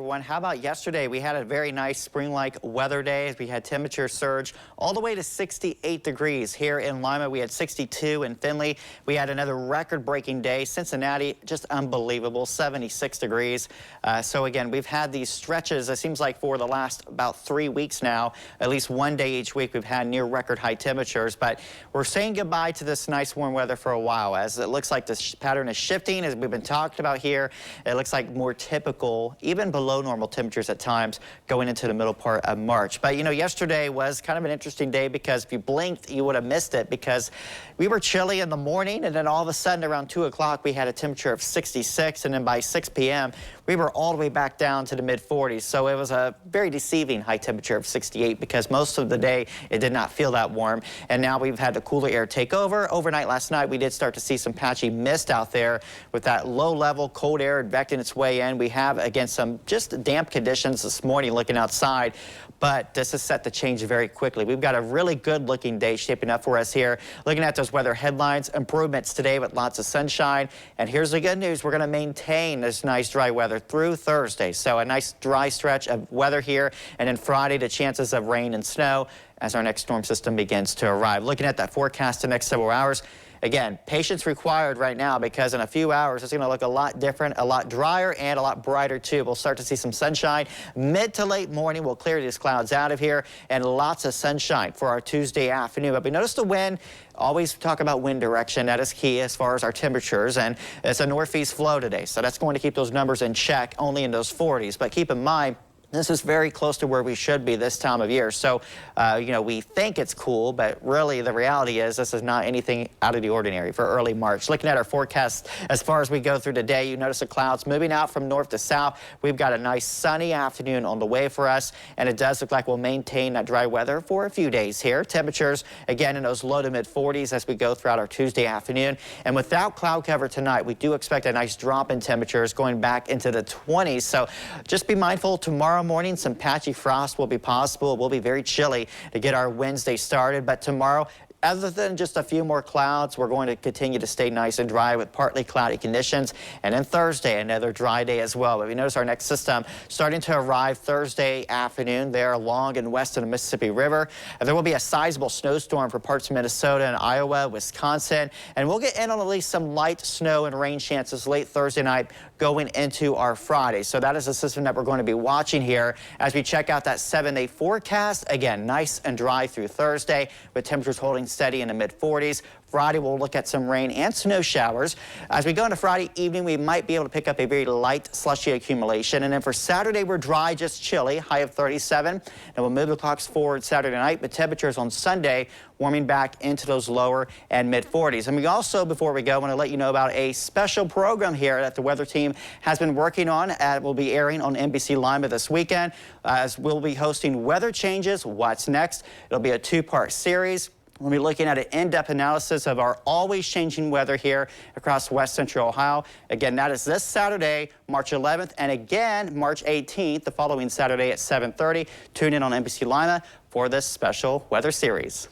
everyone. How about yesterday? We had a very nice spring-like weather day. We had temperature surge all the way to 68 degrees. Here in Lima, we had 62 in Findlay. We had another record-breaking day. Cincinnati, just unbelievable, 76 degrees. So again, we've had these stretches, it seems like for the last about 3 weeks now, at least one day each week, we've had near record high temperatures. But we're saying goodbye to this nice warm weather for a while, as it looks like this pattern is shifting, as we've been talking about here. It looks like more typical, even below normal temperatures at times going into the middle part of March. But you know, yesterday was kind of an interesting day because if you blinked, you would have missed it, because we were chilly in the morning, and then all of a sudden around 2 o'clock we had a temperature of 66, and then by 6 p.m. we were all the way back down to the mid-40s. So it was a very deceiving high temperature of 68 because most of the day it did not feel that warm. And now we've had the cooler air take over. Overnight last night we did start to see some patchy mist out there with that low-level cold air advecting its way in. We have, again, some just damp conditions this morning looking outside, but this is set to change very quickly. We've got a really good-looking day shaping up for us here. Looking at those weather headlines, improvements today with lots of sunshine. And here's the good news. We're going to maintain this nice dry weather through Thursday. So a nice dry stretch of weather here. And then Friday, the chances of rain and snow as our next storm system begins to arrive. Looking at that forecast the next several hours. Again, patience required right now, because in a few hours it's going to look a lot different, a lot drier, and a lot brighter too. We'll start to see some sunshine. Mid to late morning, we'll clear these clouds out of here, and lots of sunshine for our Tuesday afternoon. But we notice the wind. Always talk about wind direction. That is key as far as our temperatures, and it's a northeast flow today, so that's going to keep those numbers in check, only in those 40s. But keep in mind, this is very close to where we should be this time of year. So, you know, we think it's cool, but really the reality is this is not anything out of the ordinary for early March. Looking at our forecast as far as we go through the day, you notice the clouds moving out from north to south. We've got a nice sunny afternoon on the way for us, and it does look like we'll maintain that dry weather for a few days here. Temperatures, again, in those low to mid 40s as we go throughout our Tuesday afternoon. And without cloud cover tonight, we do expect a nice drop in temperatures going back into the 20s. So just be mindful tomorrow morning, some patchy frost will be possible. It will be very chilly to get our Wednesday started, but tomorrow, other than just a few more clouds, we're going to continue to stay nice and dry with partly cloudy conditions. And then Thursday, another dry day as well. But we notice our next system starting to arrive Thursday afternoon there along and west of the Mississippi River. And there will be a sizable snowstorm for parts of Minnesota and Iowa, Wisconsin. And we'll get in on at least some light snow and rain chances late Thursday night going into our Friday. So that is a system that we're going to be watching here as we check out that 7-day forecast. Again, nice and dry through Thursday with temperatures holding steady in the mid-40s. Friday, we'll look at some rain and snow showers. As we go into Friday evening, we might be able to pick up a very light slushy accumulation. And then for Saturday, we're dry, just chilly, high of 37. And we'll move the clocks forward Saturday night, but temperatures on Sunday warming back into those lower and mid-40s. And we also, before we go, want to let you know about a special program here that the weather team has been working on. Will be airing on NBC Lima this weekend, as we'll be hosting Weather Changes, What's Next. It'll be a 2-part series. We'll be looking at an in-depth analysis of our always changing weather here across West Central Ohio. Again, that is this Saturday, March 11th, and again, March 18th, the following Saturday at 7:30. Tune in on NBC Lima for this special weather series.